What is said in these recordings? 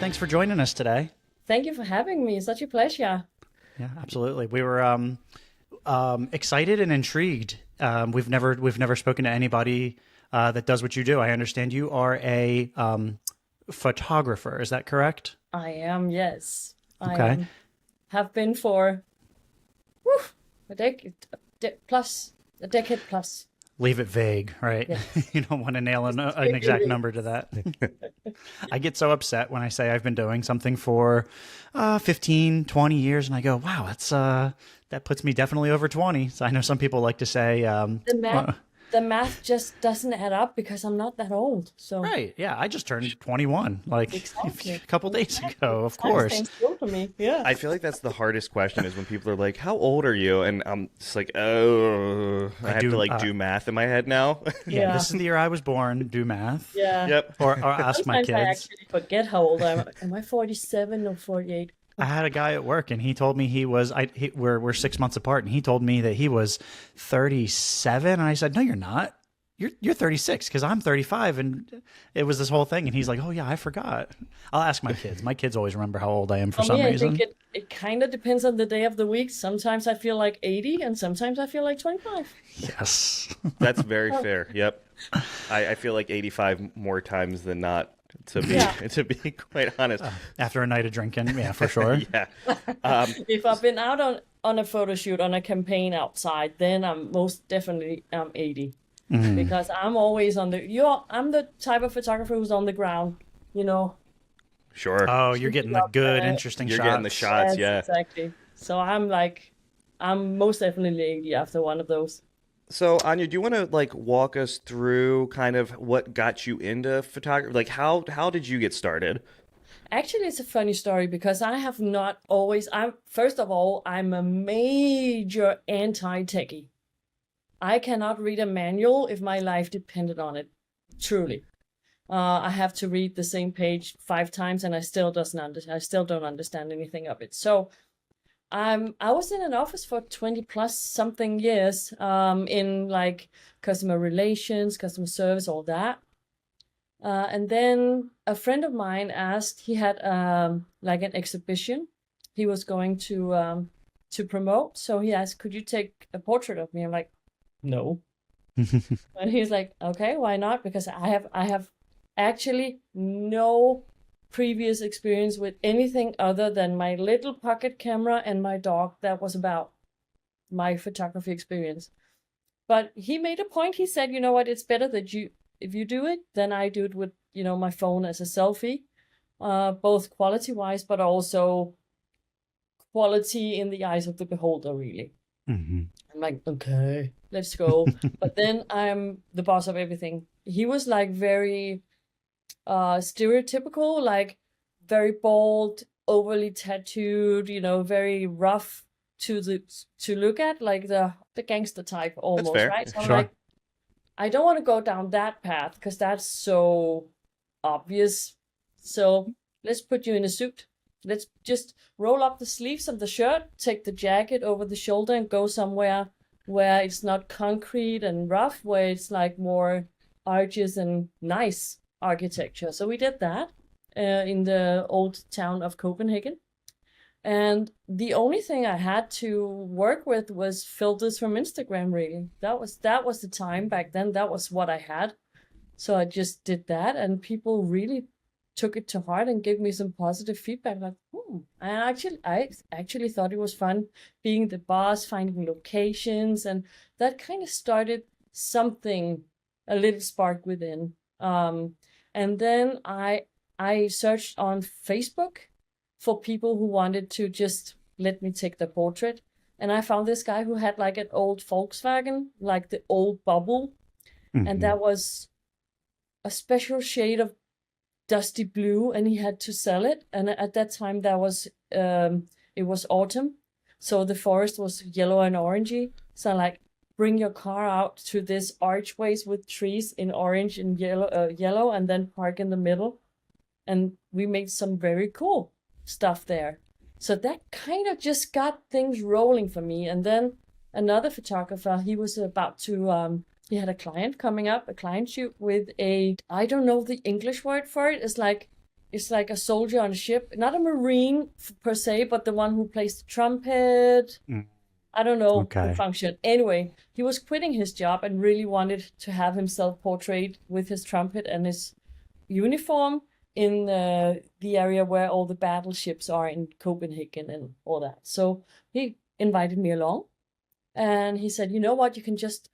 thanks for joining us today. Thank you for having me. Such a pleasure. Yeah, absolutely. We were excited and intrigued. We've never spoken to anybody that does what you do. I understand you are a photographer. Is that correct? I am, yes. Okay. Have been for a decade plus. Leave it vague, right? Yes. You don't want to nail an exact number to that. I get so upset when I say I've been doing something for 15, 20 years, and I go, wow, that puts me definitely over 20. So I know some people like to say... the math just doesn't add up because I'm not that old. So right, yeah, I just turned 21 exactly. a couple days ago, of course. Sounds cool to me. Yeah. I feel like that's the hardest question is when people are like, how old are you? And I'm just like, oh, I have to do math in my head now. Yeah, this is the year I was born. Do math. Yeah. Yep. Or ask my kids. I actually forget how old I am. Am I 47 or 48? I had a guy at work, and he told me we're 6 months apart, and he told me that he was 37, and I said, no, you're not. You're 36 because I'm 35, and it was this whole thing. And he's like, oh yeah, I forgot. I'll ask my kids. My kids always remember how old I am for some reason. I think it kind of depends on the day of the week. Sometimes I feel like 80, and sometimes I feel like 25. Yes, that's very fair. Yep, I feel like 85 more times than not. To be quite honest, after a night of drinking, yeah, for sure. Yeah. If I've been out on a photo shoot on a campaign outside, then I'm most definitely 80, because I'm always I'm the type of photographer who's on the ground, you know. Sure. Oh, you're getting the good, interesting shots. You're getting the shots, yes, yeah. Exactly. So I'm most definitely 80 after one of those. So, Anja, do you want to walk us through kind of what got you into photography? Like, how did you get started? Actually, it's a funny story because I have not always. First of all, I'm a major anti-techie. I cannot read a manual if my life depended on it. Truly, I have to read the same page 5 times, and I still don't understand anything of it. So. I was in an office for 20 plus something years in customer relations, customer service, all that. And then a friend of mine asked, he had an exhibition he was going to promote. So he asked, could you take a portrait of me? I'm like, no. And he's like, okay, why not? Because I have actually no previous experience with anything other than my little pocket camera and my dog. That was about my photography experience. But he made a point. He said, you know what, it's better that if you do it, then I do it with, my phone as a selfie, both quality wise, but also quality in the eyes of the beholder, really. Mm-hmm. I'm like, okay, let's go. But then I'm the boss of everything. He was very stereotypical, very bald, overly tattooed, very rough to look at, like the gangster type almost. That's fair. Right? So sure. I'm like, I don't want to go down that path because that's so obvious. So let's put you in a suit. Let's just roll up the sleeves of the shirt, take the jacket over the shoulder, and go somewhere where it's not concrete and rough, where it's more arches and nice architecture. So we did that in the old town of Copenhagen. And the only thing I had to work with was filters from Instagram, really. That was the time back then. That was what I had. So I just did that, and people really took it to heart and gave me some positive feedback. I actually thought it was fun being the boss, finding locations, and that kind of started something, a little spark within. And then I searched on Facebook for people who wanted to just let me take the portrait. And I found this guy who had an old Volkswagen, the old bubble. Mm-hmm. And that was a special shade of dusty blue, and he had to sell it. And at that time it was autumn. So the forest was yellow and orangey. So bring your car out to this archways with trees in orange and yellow, and then park in the middle. And we made some very cool stuff there. So that kind of just got things rolling for me. And then another photographer, he was about to, he had a client coming up, a client shoot with I don't know the English word for it. It's is like a soldier on a ship, not a marine per se, but the one who plays the trumpet. I don't know the function. Anyway, he was quitting his job and really wanted to have himself portrayed with his trumpet and his uniform in the area where all the battleships are in Copenhagen and all that. So he invited me along, and he said, you know what, you can just,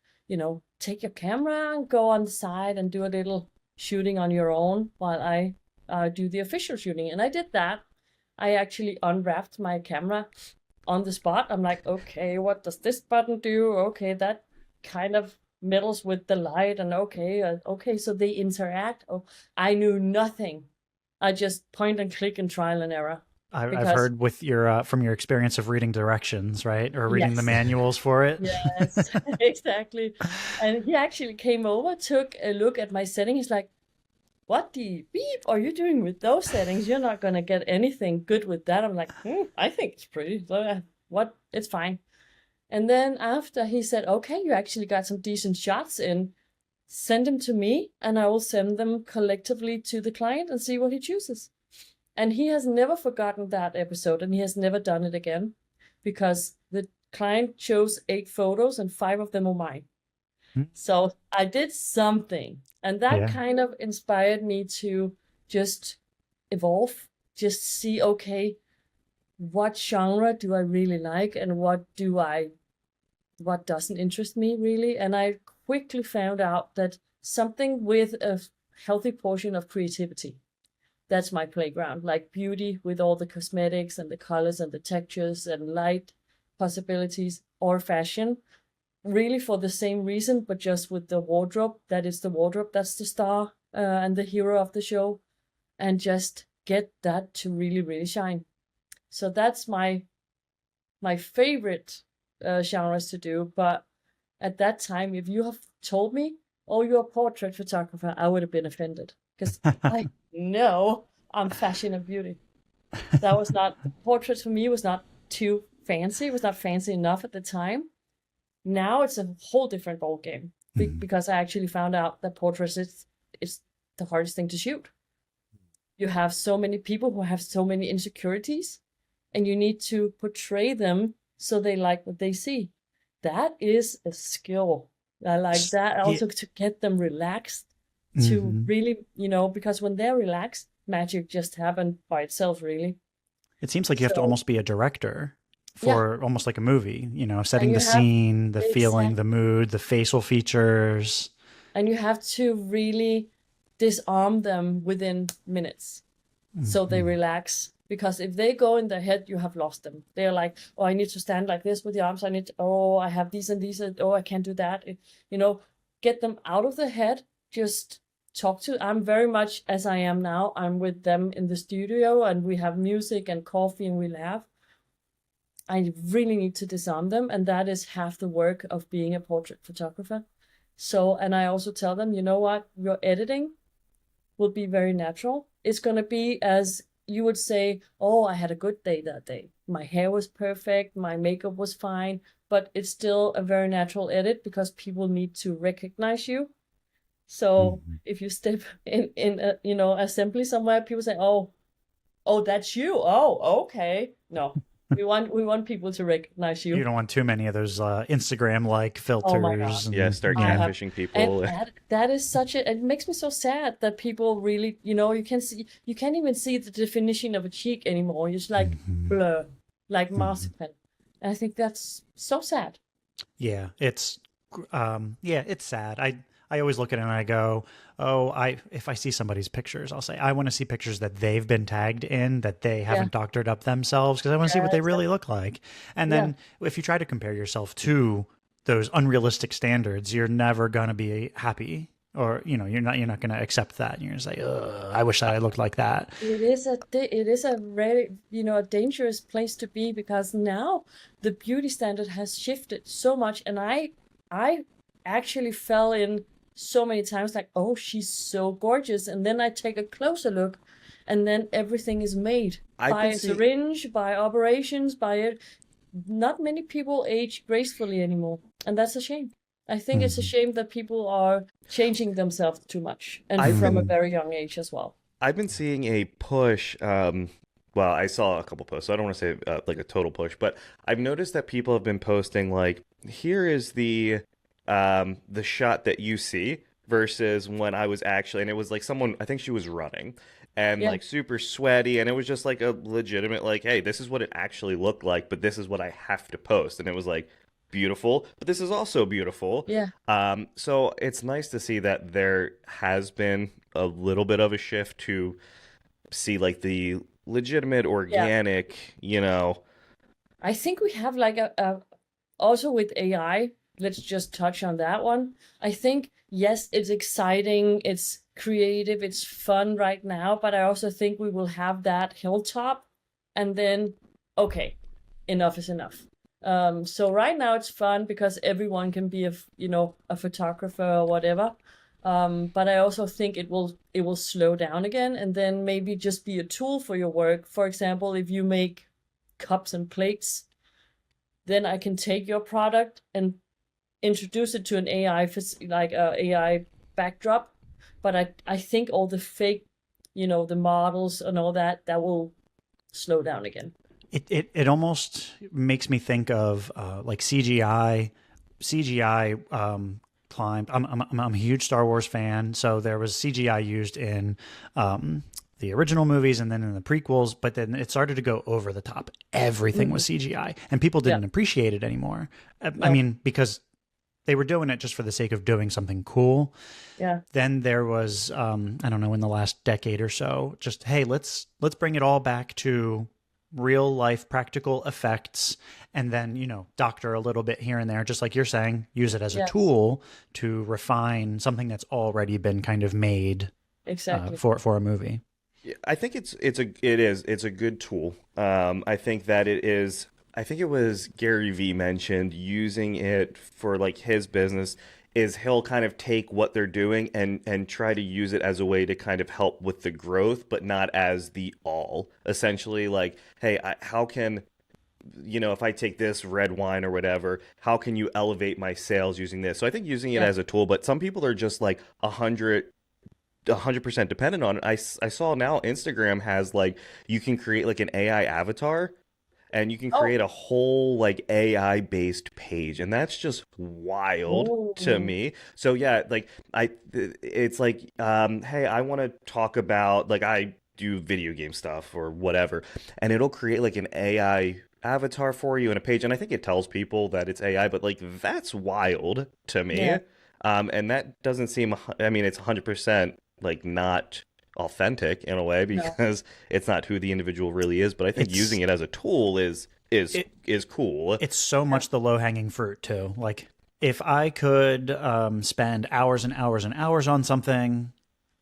take your camera and go on the side and do a little shooting on your own while I do the official shooting. And I did that. I actually unwrapped my camera on the spot. I'm like, okay, what does this button do? Okay, that kind of meddles with the light, and okay, so they interact. Oh, I knew nothing. I just point and click and trial and error. I've heard with your from your experience of reading directions, right, or reading the manuals for it. Yes, exactly. And he actually came over, took a look at my setting. He's like, "What the beep are you doing with those settings? You're not gonna get anything good with that." I'm like, I think it's pretty. So what? It's fine. And then after he said, "Okay, you actually got some decent shots in. Send them to me, and I will send them collectively to the client and see what he chooses." And he has never forgotten that episode, and he has never done it again, because the client chose 8 photos and 5 of them were mine. So I did something, and that kind of inspired me to just evolve, just see, okay, what genre do I really like, and what doesn't interest me really. And I quickly found out that something with a healthy portion of creativity, that's my playground, like beauty with all the cosmetics and the colors and the textures and light possibilities, or fashion, really for the same reason, but just with the wardrobe. That is the wardrobe, that's the star and the hero of the show, and just get that to really, really shine. So that's my favorite genres to do. But at that time, if you have told me, oh, you're a portrait photographer, I would have been offended, because I know I'm fashion and beauty. That was not, portraits for me was not too fancy. It was not fancy enough at the time. Now it's a whole different ballgame, because I actually found out that portraits is the hardest thing to shoot. You have so many people who have so many insecurities, and you need to portray them so they like what they see. That is a skill. I like that. Also to get them relaxed, to really, because when they're relaxed, magic just happened by itself, really. It seems like you have to almost be a director for almost like a movie, setting the scene, the feeling, the mood, the facial features. And you have to really disarm them within minutes so they relax. Because if they go in their head, you have lost them. They're like, oh, I need to stand like this with the arms. I have these and these. Oh, I can't do that. Get them out of the head. Just talk to. I'm very much as I am now. I'm with them in the studio, and we have music and coffee and we laugh. I really need to disarm them. And that is half the work of being a portrait photographer. So, and I also tell them, you know what? Your editing will be very natural. It's going to be as you would say, oh, I had a good day that day. My hair was perfect. My makeup was fine. But it's still a very natural edit, because people need to recognize you. So if you step in assembly somewhere, people say, oh, that's you. Oh, okay. No, we want people to recognize you. You don't want too many of those Instagram-like filters. Oh my God. Start catfishing people. And that is it makes me so sad that people really, you can't even see the definition of a cheek anymore. It's like blur, like marzipan. And I think that's so sad. Yeah, it's sad. I always look at it and I go, if I see somebody's pictures, I'll say, I want to see pictures that they've been tagged in, that they haven't doctored up themselves, because I want to see what they really look like. And then if you try to compare yourself to those unrealistic standards, you're never going to be happy, or, you're not going to accept that. You're going to say, I wish that I looked like that. It is a very, a dangerous place to be, because now the beauty standard has shifted so much. And I actually fell in so many times, like, oh, she's so gorgeous, and then I take a closer look, and then everything is made by a syringe, by operations, by it. Not many people age gracefully anymore, and that's a shame. I think it's a shame that people are changing themselves too much, and from a very young age as well. I've been seeing a push. Well, I saw a couple posts, so I don't want to say like a total push, but I've noticed that people have been posting like, here is the shot that you see versus when I was actually, and it was like someone, I think she was running and Yeah. like super sweaty, and it was just like a legitimate like, hey, this is what it actually looked like, but this is what I have to post, and it was like beautiful, but this is also beautiful. Yeah. So it's nice to see that there has been a little bit of a shift to see like the legitimate, Yeah. organic, I think we have like a also with AI, let's just touch on that one. I think, yes, it's exciting, it's creative, it's fun right now, but I also think we will have that hilltop and then, okay, enough is enough. So right now it's fun because everyone can be a photographer or whatever. But I also think it will slow down again and then maybe just be a tool for your work. For example, if you make cups and plates, then I can take your product and introduce it to an AI, like a AI backdrop. But I think all the fake, the models and all that will slow down again. It almost makes me think of like CGI climbed. I'm a huge Star Wars fan, so there was CGI used in the original movies and then in the prequels, but then it started to go over the top. Everything was CGI, and people didn't appreciate it anymore. I mean, because they were doing it just for the sake of doing something cool. Yeah. Then there was, I don't know, in the last decade or so, just, hey, let's bring it all back to real life practical effects, and then doctor a little bit here and there, just like you're saying, use it as a tool to refine something that's already been kind of made Exactly. for a movie. I think it's a good tool. I think that it is. I think it was Gary Vee mentioned using it for like his business is he'll kind of take what they're doing and try to use it as a way to kind of help with the growth, but not as the all. Essentially, like, hey, how can if I take this red wine or whatever, how can you elevate my sales using this? So I think using it as a tool, but some people are just like 100% dependent on it. I saw now Instagram has like, you can create like an AI avatar and you can create a whole like AI based page, and that's just wild to me. So yeah, like it's like, hey, I want to talk about, like, I do video game stuff or whatever, and it'll create like an AI avatar for you in a page, and I think it tells people that it's AI, but like that's wild to me. Yeah. And that doesn't seem, I mean, it's 100% like not authentic in a way because it's not who the individual really is, but I think using it as a tool is cool. It's so much the low-hanging fruit too. Like, if I could spend hours and hours and hours on something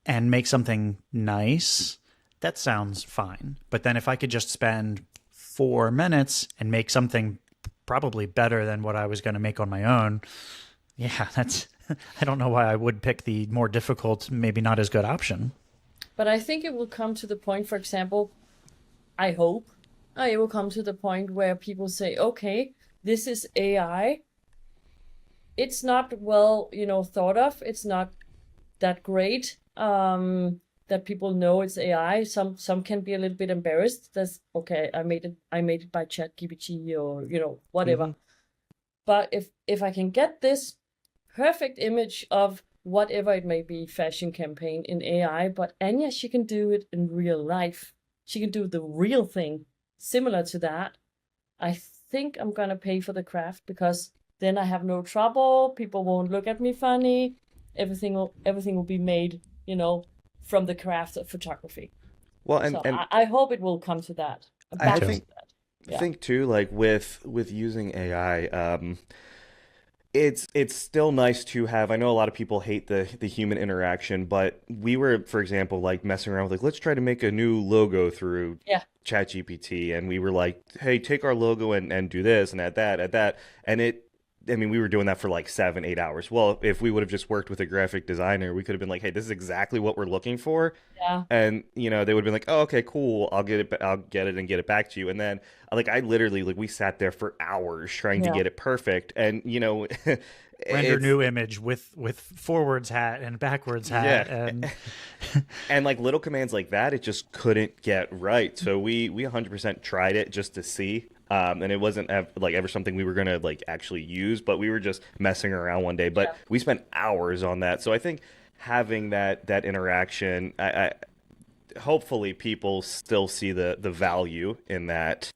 and make something nice, that sounds fine. But then if I could just spend 4 minutes and make something probably better than what I was going to make on my own, yeah, that's I don't know why I would pick the more difficult, maybe not as good option. But I think it will come to the point, for example, I hope it will come to the point where people say, okay, this is AI. It's not well, thought of. It's not that great that people know it's AI. Some can be a little bit embarrassed. That's okay. I made it by ChatGPT or whatever. Mhm. But if I can get this perfect image of whatever it may be, fashion campaign in AI, but Anja, she can do it in real life. She can do the real thing similar to that. I think I'm gonna pay for the craft because then I have no trouble. People won't look at me funny. Everything will be made, from the craft of photography. Well, So and I hope it will come to that. I Back to think that. I Yeah. think too, like with using AI, it's still nice to have. I know a lot of people hate the human interaction, but we were, for example, like messing around with like, let's try to make a new logo through Yeah. ChatGPT, and we were like, hey, take our logo and do this and add that, and I mean, we were doing that for like 7, 8 hours. Well, if we would have just worked with a graphic designer, we could have been like, hey, this is exactly what we're looking for. Yeah. And, you know, they would have been like, oh, okay, cool. I'll get it and get it back to you. And then like, I literally, like, we sat there for hours trying to Yeah. get it perfect. And, you know, Render it's, new image with forwards hat and backwards hat. Yeah. And and like little commands like that, it just couldn't get right. So we 100% tried it just to see. And it wasn't like ever something we were going to like actually use, but we were just messing around one day. But Yeah. we spent hours on that. So I think having that interaction, I hopefully people still see the value in that.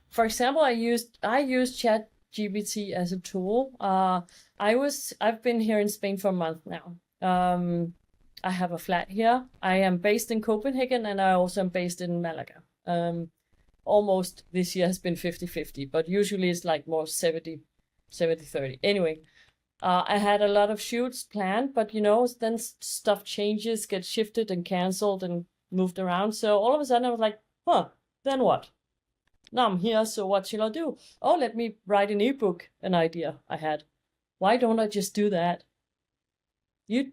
For example, I used ChatGPT as a tool. I've been here in Spain for a month now. I have a flat here. I am based in Copenhagen, and I also am based in Malaga. Almost this year has been 50-50, but usually it's like more 70-30. Anyway, I had a lot of shoots planned, but you know, then stuff changes, gets shifted and canceled and moved around. So all of a sudden I was like, then what? Now I'm here, so what shall I do? Oh, let me write an ebook, an idea I had. Why don't I just do that? You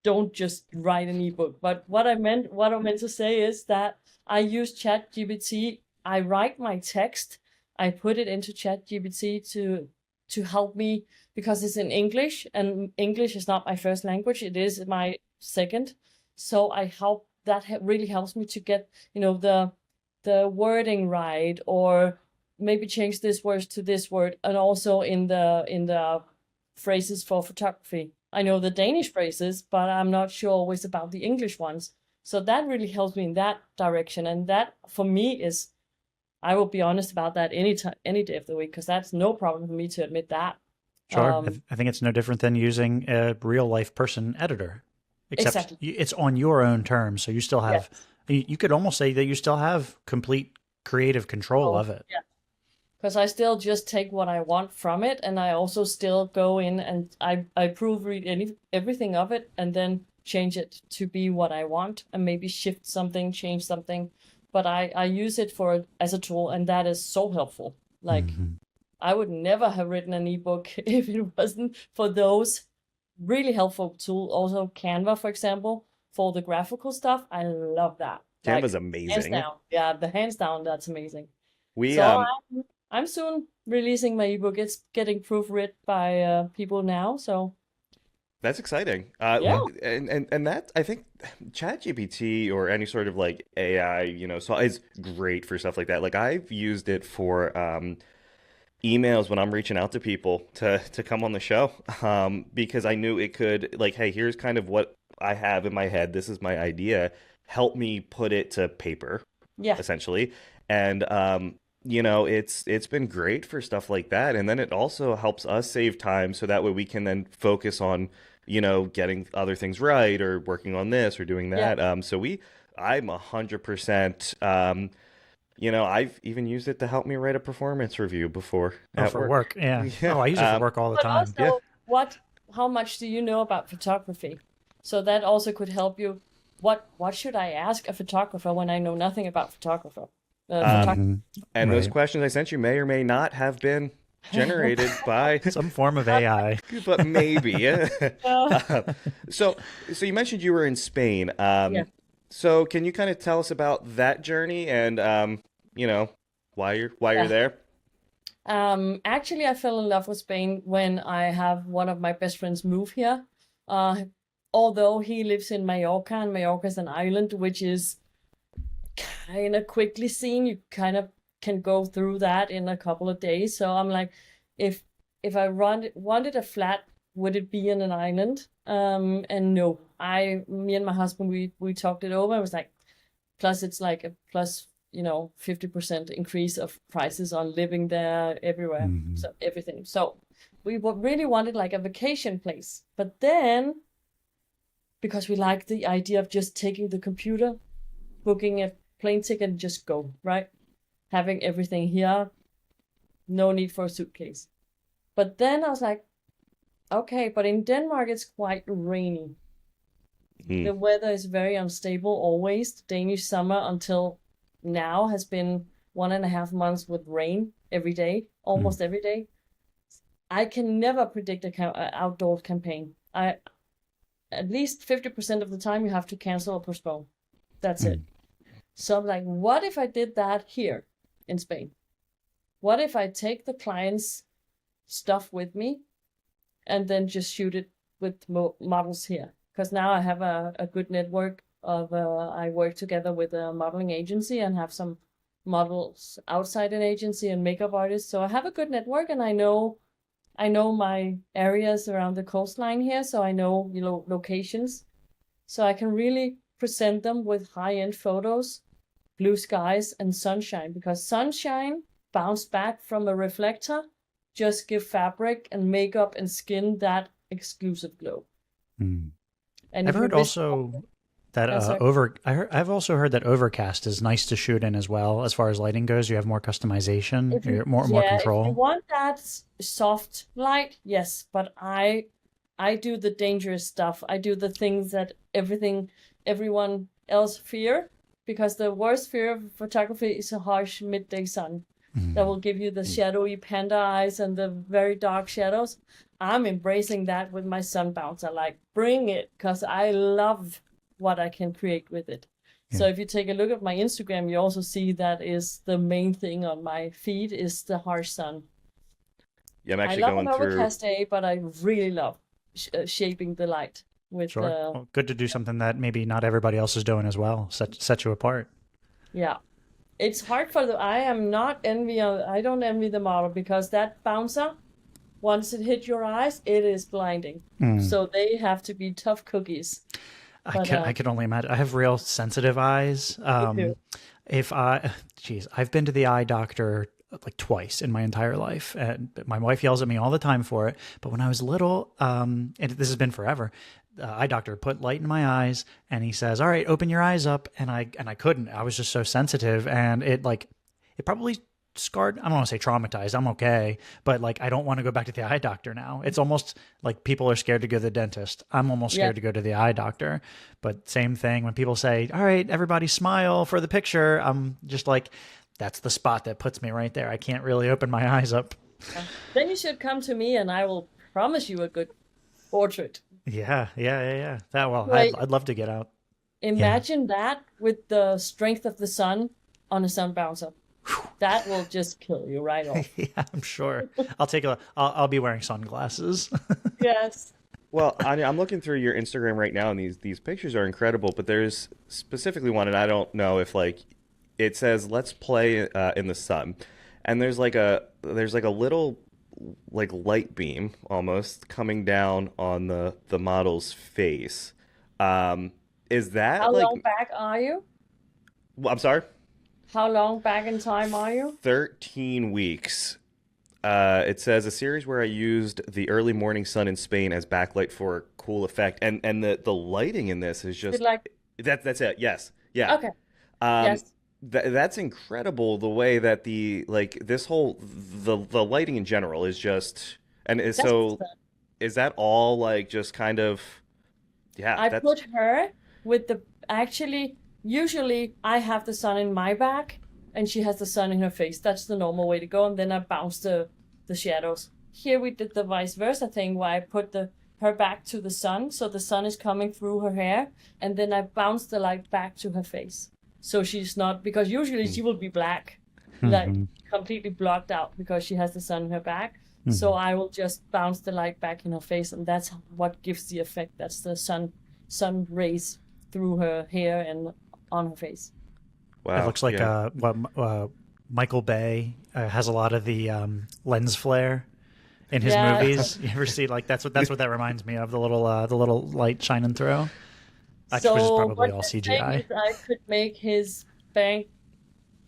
don't just write an ebook. But what I meant to say is that I use ChatGPT. I write my text. I put it into ChatGPT to help me because it's in English, and English is not my first language. It is my second. So that really helps me to get, you know, the wording right, or maybe change this word to this word, and also in the phrases for photography. I know the Danish phrases, but I'm not sure always about the English ones. So that really helps me in that direction, and that for me is, I will be honest about that any day of the week, because that's no problem for me to admit that. sure, I think it's no different than using a real life person editor, except Exactly. it's on your own terms. So you still have, you could almost say that you still have complete creative control of it. Yeah. Because I still just take what I want from it, and I also still go in and I proofread everything of it, and then change it to be what I want, and maybe shift something, change something. But I use it as a tool, and that is so helpful. Like, I would never have written an ebook if it wasn't for those really helpful tools. Also Canva, for example, for the graphical stuff. I love that. Canva's Hands amazing. down. Yeah, hands down, that's amazing. We So I'm soon releasing my ebook. It's getting proofread by people now. So That's exciting. Yeah. And that, I think ChatGPT or any sort of like AI, you know, so is great for stuff like that. Like I've used it for emails when I'm reaching out to people to come on the show, because I knew it could, like, hey, here's kind of what I have in my head. This is my idea. Help me put it to paper, yeah, essentially. And you know, it's been great for stuff like that. And then it also helps us save time, so that way we can then focus on, you know, getting other things right, or working on this or doing that. I'm 100%, you know, I've even used it to help me write a performance review before at For work. Yeah. Yeah. Oh, I use it for work all the but time. also, how much do you know about photography? So that also could help you. What should I ask a photographer when I know nothing about photography? And those Right. questions I sent you may or may not have been generated by Some form of AI. but maybe. So you mentioned you were in Spain. Yeah. So can you kind of tell us about that journey and you know, why you're there? Actually, I fell in love with Spain when I have one of my best friends move here. Although he lives in Mallorca, and Mallorca is an island, which is kind of quickly seen. You kind of can go through that in a couple of days. So I'm like, if I wanted a flat, would it be in an island? And no, me and my husband, we talked it over. It was like, plus it's like a plus, you know, 50% increase of prices on living there everywhere. So everything. So we really wanted like a vacation place, but then because we like the idea of just taking the computer, booking a plane ticket and just go, right? Having everything here, no need for a suitcase. But then I was like, okay, but in Denmark it's quite rainy. The weather is very unstable always. The Danish summer until now has been 1.5 months with rain every day, almost every day. I can never predict a outdoor campaign. At least 50% of the time you have to cancel or postpone. That's it. So I'm like, what if I did that here in Spain? What if I take the client's stuff with me and then just shoot it with models here? Because now I have a good network of, I work together with a modeling agency and have some models outside an agency and makeup artists. So I have a good network, and I know my areas around the coastline here. So I know, locations. So I can really present them with high-end photos, blue skies and sunshine, because sunshine bounce back from a reflector, just give fabric and makeup and skin that exclusive glow. And I've heard also that I've also heard that overcast is nice to shoot in as well. As far as lighting goes, you have more customization, more control. If you want that soft light, yes, but I do the dangerous stuff. I do the things that everyone else fear, because the worst fear of photography is a harsh midday sun that will give you the shadowy panda eyes and the very dark shadows. I'm embracing that with my sunbouncer. Like, bring it, because I love what I can create with it. So if you take a look at my Instagram, you also see that is the main thing on my feed is the harsh sun. Yeah, I'm actually I love going an through. overcast day, but I really love shaping the light with Well, good to do something that maybe not everybody else is doing as well. Set you apart. Yeah. It's hard I don't envy the model, because that bouncer, once it hit your eyes, it is blinding. So they have to be tough cookies. I can only imagine. I have real sensitive eyes. I've been to the eye doctor like twice in my entire life, and my wife yells at me all the time for it. But when I was little, and this has been forever, the eye doctor put light in my eyes, and he says, "All right, open your eyes up," and I couldn't. I was just so sensitive, and it probably scarred. I don't want to say traumatized. I'm okay, but like I don't want to go back to the eye doctor now. It's almost like people are scared to go to the dentist. I'm almost scared to go to the eye doctor. But same thing when people say, "All right, everybody smile for the picture," I'm just like, that's the spot that puts me right there. I can't really open my eyes up. Then you should come to me, and I will promise you a good portrait. Yeah. I'd love to get out. Imagine that with the strength of the sun on a sun bouncer. That will just kill you right off. Yeah, I'm sure. I'll be wearing sunglasses. Yes. Well, Anja, I'm looking through your Instagram right now, and these pictures are incredible. But there's specifically one, and I don't know if it says "Let's play in the sun," and there's like a little light beam almost coming down on the model's face. Is that how long back are you? Well, I'm sorry. How long back in time are you? 13 weeks. It says a series where I used the early morning sun in Spain as backlight for a cool effect, and the lighting in this is just that's it. Yes, yeah. Okay. Yes. That's incredible. The way that the lighting in general is just, and is is that all just kind of, yeah. I put her with usually I have the sun in my back and she has the sun in her face. That's the normal way to go. And then I bounce the shadows. Here we did the vice versa thing where I put her back to the sun. So the sun is coming through her hair. And then I bounce the light back to her face. So she's not, because usually she will be black, completely blocked out because she has the sun in her back. So I will just bounce the light back in her face. And that's what gives the effect. That's the sun rays through her hair and on her face. Wow. It looks like Michael Bay has a lot of the lens flare in his movies. You ever see that's what that reminds me of, the little light shining through. Which is probably all CGI. I could make his bank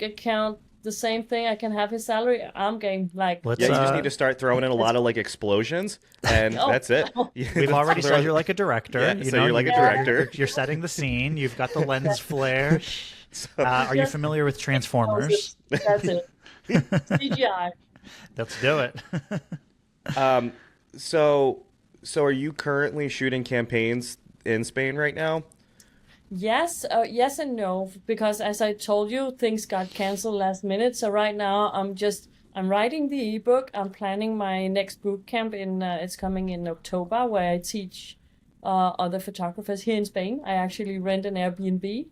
account the same thing. I can have his salary. I'm game. You just need to start throwing in a lot of explosions, and that's it. We've already said you're like a director. Yeah, you're like a director. You're setting the scene. You've got the lens flare. Are you familiar with Transformers? That's it. CGI. Let's do it. So are you currently shooting campaigns in Spain right now? Yes and no, because as I told you, things got canceled last minute. So right now I'm I'm writing the ebook. I'm planning my next boot camp it's coming in October, where I teach other photographers here in Spain. I actually rent an Airbnb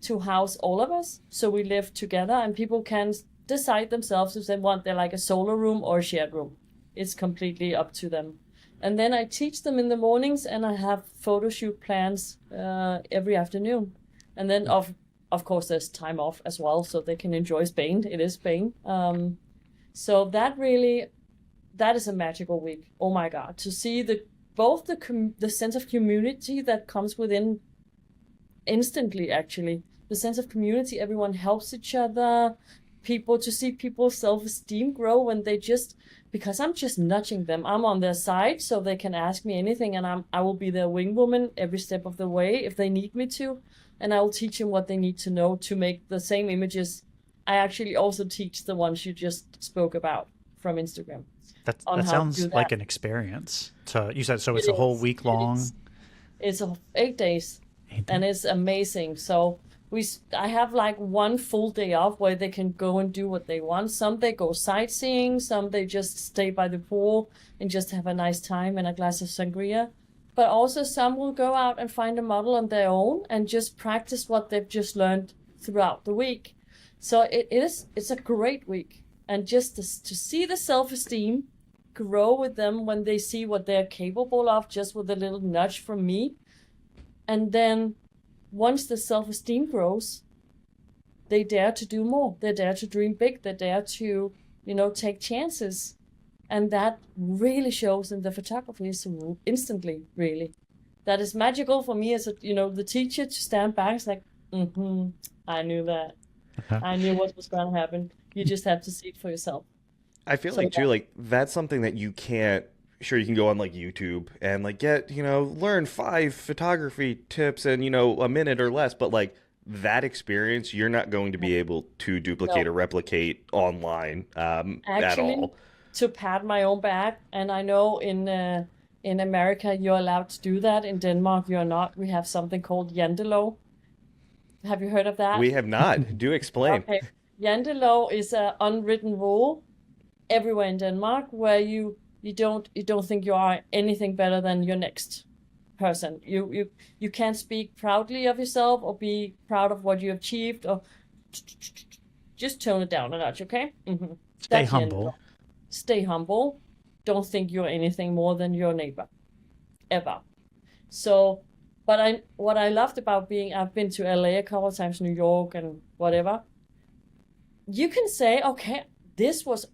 to house all of us, so we live together, and people can decide themselves if they want like a solo room or a shared room. It's completely up to them. And then I teach them in the mornings, and I have photo shoot plans every afternoon. And then of course there's time off as well, so they can enjoy Spain. It is Spain. So that is a magical week. Oh my God, to see both the sense of community that comes within instantly, actually. The sense of community, everyone helps each other, to see people's self-esteem grow when because I'm just nudging them. I'm on their side, so they can ask me anything, and I will be their wing woman every step of the way if they need me to, and I will teach them what they need to know to make the same images. I actually also teach the ones you just spoke about from Instagram. That sounds like an experience. So you said it's a whole week long. It's 8 days, and it's amazing. So I have like one full day off where they can go and do what they want. Some they go sightseeing, some they just stay by the pool and just have a nice time and a glass of sangria. But also some will go out and find a model on their own and just practice what they've just learned throughout the week. So it's a great week. And just to see the self-esteem grow with them when they see what they're capable of, just with a little nudge from me. And then once the self-esteem grows, they dare to do more. They dare to dream big. They dare to, take chances. And that really shows in the photography instantly, really. That is magical for me as the teacher to stand back. It's like, I knew that. I knew what was going to happen. You just have to see it for yourself. I feel like too, like that's something that you can't. Sure, you can go on like YouTube and like get learn 5 photography tips in a minute or less, but like that experience you're not going to be able to duplicate or replicate online at all. To pat my own back, and I know in America you're allowed to do that. In Denmark you're not. We have something called jantelov. Have you heard of that? We have not. Do explain. Okay. Jantelov is an unwritten rule everywhere in Denmark where you don't think you are anything better than your next person. You can't speak proudly of yourself or be proud of what you achieved, or just tone it down a notch, okay? Mm-hmm. Stay humble. Stay humble. Don't think you're anything more than your neighbor, ever. So, what I loved about I've been to LA a couple of times, New York and whatever. You can say, okay,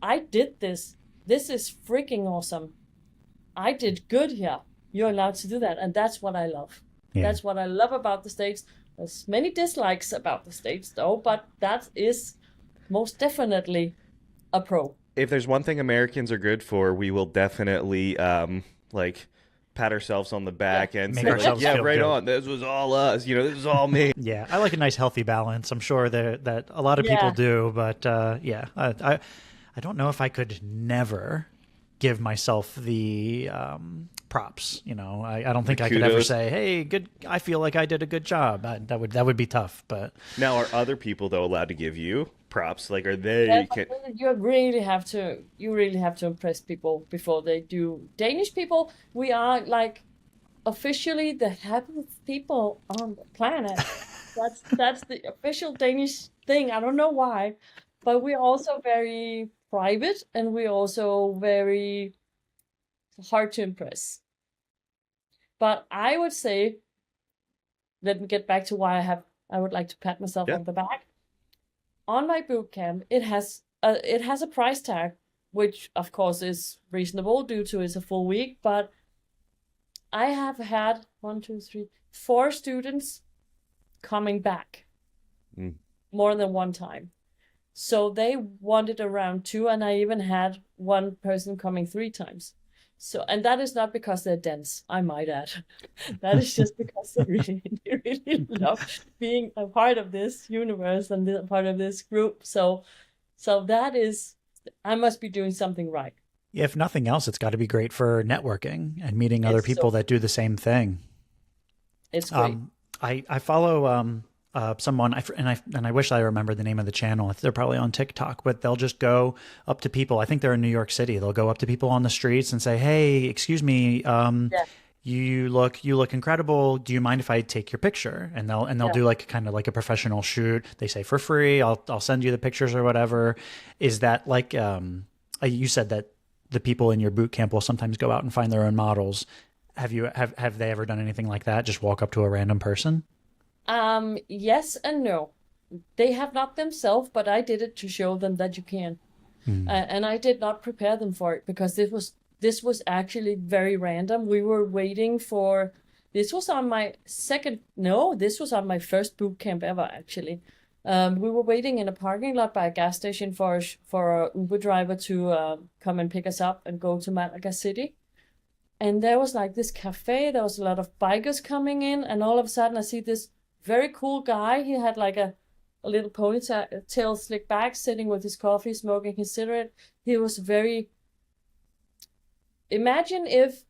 I did this. This is freaking awesome. I did good here. You're allowed to do that. And that's what I love. Yeah. That's what I love about the States. There's many dislikes about the States, though, but that is most definitely a pro. If there's one thing Americans are good for, we will definitely pat ourselves on the back and make say, ourselves yeah, feel right good. on. This was all us. This was all me. Yeah, I like a nice healthy balance. I'm sure that a lot of people do, but I don't know if I could never give myself the props. I don't think I could ever say, "Hey, good. I feel like I did a good job." That would be tough. But now, are other people though allowed to give you props? Like, are they? You really have to impress people before they do. Danish people, we are like officially the happiest people on the planet. That's the official Danish thing. I don't know why, but we're also very private, and we're also very hard to impress. But I would say, let me get back to why I would like to pat myself on the back. On my boot camp, it has a price tag, which of course is reasonable due to it's a full week. But I have had 4 students coming back more than one time. So they wanted around 2, and I even had one person coming 3 times. So, and that is not because they're dense, I might add. That is just because they really love being a part of this universe and a part of this group. So that is, I must be doing something right. If nothing else, it's got to be great for networking and meeting other people that do the same thing. It's great. I follow someone, and I wish I remembered the name of the channel. They're probably on TikTok, but they'll just go up to people. I think they're in New York City. They'll go up to people on the streets and say, "Hey, excuse me, you look incredible. Do you mind if I take your picture?" And they'll do like kind of like a professional shoot. They say for free. I'll send you the pictures or whatever. Is that like you said that the people in your boot camp will sometimes go out and find their own models? Have they ever done anything like that? Just walk up to a random person? Yes and no. They have not themselves, but I did it to show them that you can. And I did not prepare them for it because this was actually very random. We were waiting for, this was on my first boot camp ever, actually. We were waiting in a parking lot by a gas station for a Uber driver to come and pick us up and go to Malaga City. And there was like this cafe, there was a lot of bikers coming in, and all of a sudden I see this very cool guy. He had like a little ponytail slick back, sitting with his coffee, smoking his cigarette. He was very... Imagine if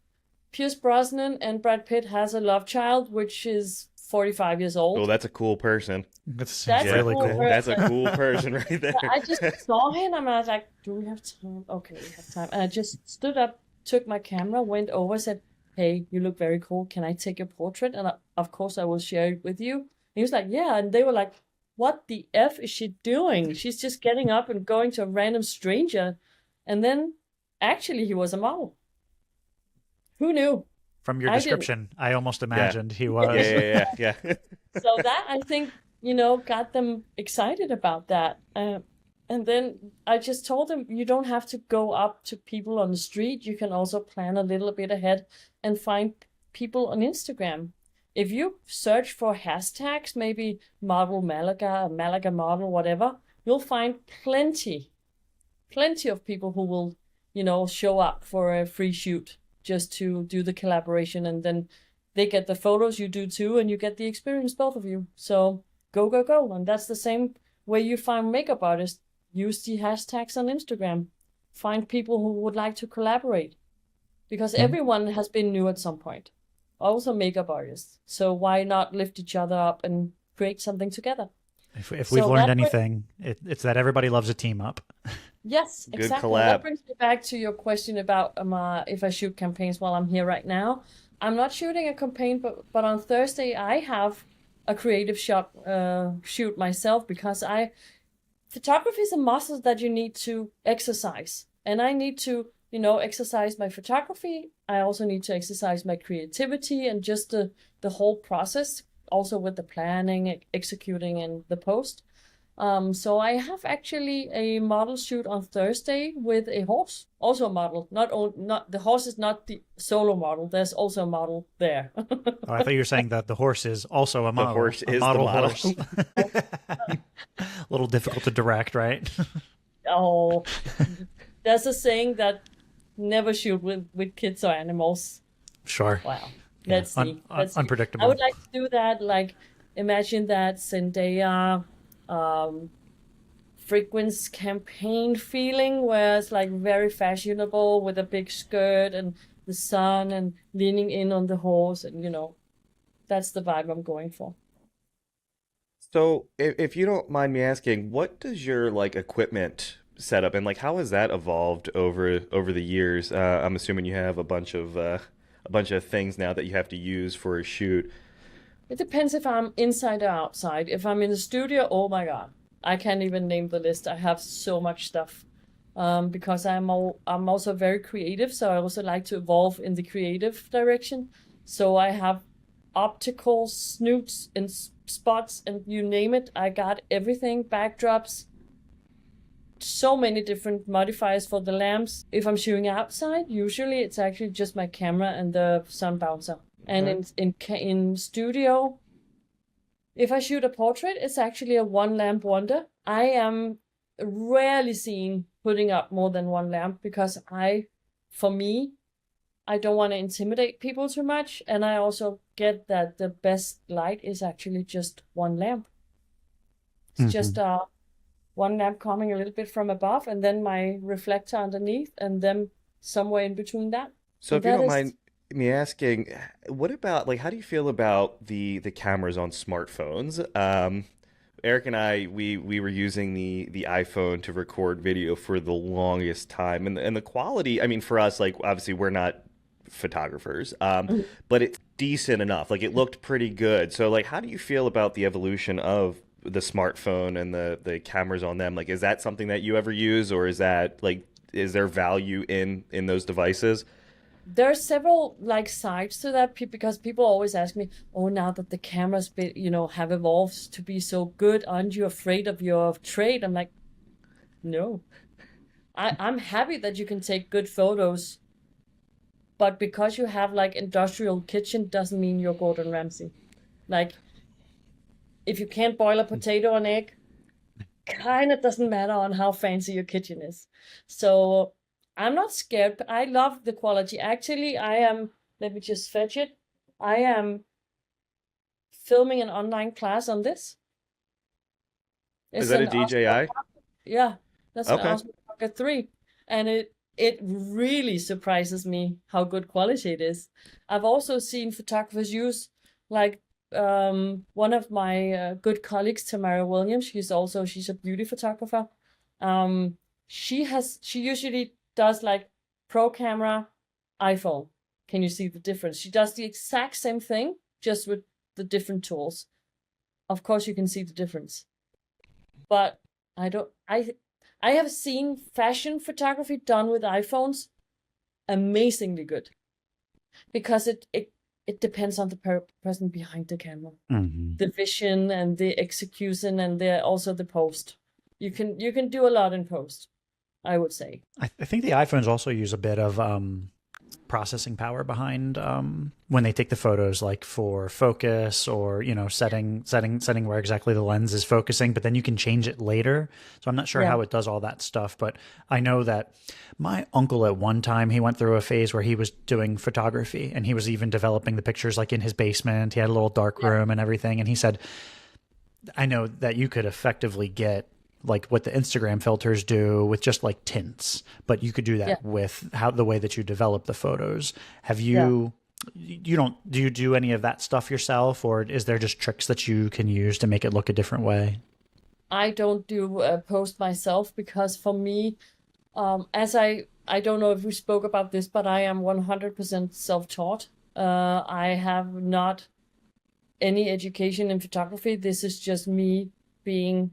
Pierce Brosnan and Brad Pitt has a love child, which is 45 years old. Oh, that's a cool person. That's really cool. person. That's a cool person right there. I just saw him and I was like, do we have time? Okay, we have time. And I just stood up, took my camera, went over, said, "Hey, you look very cool. Can I take your portrait? And of course I will share it with you." And he was like, "Yeah." And they were like, "What the F is she doing? She's just getting up and going to a random stranger." And then actually he was a model. Who knew? From your description, I almost imagined he was. Yeah. So that, I think, got them excited about that. And then I just told them, you don't have to go up to people on the street. You can also plan a little bit ahead and find people on Instagram. If you search for hashtags, maybe model Malaga, Malaga model, whatever, you'll find plenty of people who will, show up for a free shoot just to do the collaboration. And then they get the photos, you do too, and you get the experience, both of you. So go. And that's the same way you find makeup artists. Use the hashtags on Instagram. Find people who would like to collaborate. Because everyone has been new at some point. Also makeup artists. So why not lift each other up and create something together? If we've learned anything, it's that everybody loves a team up. Yes, Good exactly. collab. That brings me back to your question about if I shoot campaigns while I'm here right now. I'm not shooting a campaign, but on Thursday I have a creative shoot myself because photography is a muscle that you need to exercise. And I need to, exercise my photography. I also need to exercise my creativity and just the whole process, also with the planning, executing, and the post. So I have actually a model shoot on Thursday with a horse, also a model. Not the horse is not the solo model. There's also a model there. Oh, I thought you were saying that the horse is also a model. The horse is model the model. horse. A little difficult to direct, right? Oh, there's a saying that never shoot with kids or animals. Sure. Wow. Let's see. Unpredictable. I would like to do that. Like, imagine that Zendaya frequency campaign feeling where it's like very fashionable with a big skirt and the sun and leaning in on the horse, and that's the vibe I'm going for. So, if you don't mind me asking, what does your equipment setup and how has that evolved over the years? I'm assuming you have a bunch of things now that you have to use for a shoot. It depends if I'm inside or outside. If I'm in the studio, oh my God, I can't even name the list. I have so much stuff because I'm also very creative, so I also like to evolve in the creative direction. So I have optical snoots and spots and you name it. I got everything, backdrops, so many different modifiers for the lamps. If I'm shooting outside, usually it's actually just my camera and the sun bouncer. And in studio, if I shoot a portrait, it's actually a one lamp wonder. I am rarely seen putting up more than one lamp because for me, I don't want to intimidate people too much. And I also get that the best light is actually just one lamp. It's just one lamp coming a little bit from above and then my reflector underneath and then somewhere in between that. So if you don't mind me asking, what about like how do you feel about the cameras on smartphones? Eric and I, we were using the iPhone to record video for the longest time, and the quality. I mean, for us, like obviously we're not photographers, but it's decent enough. Like it looked pretty good. So like, how do you feel about the evolution of the smartphone and the cameras on them? Like, is that something that you ever use, or is that like is there value in those devices? There are several like sides to that because people always ask me, "Oh, now that the cameras have evolved to be so good, aren't you afraid of your trade?" I'm like, no. I'm happy that you can take good photos, but because you have like industrial kitchen doesn't mean you're Gordon Ramsay. Like, if you can't boil a potato or an egg, kind of doesn't matter on how fancy your kitchen is. So I'm not scared. I love the quality. Actually, let me just fetch it. I am filming an online class on this. Is It's that a an DJI? Yeah, that's an Okay. Osmo Pocket 3. And it really surprises me how good quality it is. I've also seen photographers use, like, one of my good colleagues, Tamara Williams, she's a beauty photographer. She usually does like pro camera, iPhone. Can you see the difference? She does the exact same thing, just with the different tools. Of course you can see the difference. But I have seen fashion photography done with iPhones amazingly good, because it depends on the person behind the camera, the vision and the execution, and also the post. You can do a lot in post, I would say. I think the iPhones also use a bit of processing power behind when they take the photos, like for focus or setting where exactly the lens is focusing, but then you can change it later. So I'm not sure how it does all that stuff, but I know that my uncle at one time, he went through a phase where he was doing photography, and he was even developing the pictures like in his basement. He had a little dark room and everything, and he said, I know that you could effectively get like what the Instagram filters do with just like tints, but you could do that with the way that you develop the photos. Have you, do you do any of that stuff yourself, or is there just tricks that you can use to make it look a different way? I don't do a post myself, because for me, as I don't know if we spoke about this, but I am 100% self-taught. I have not any education in photography. This is just me being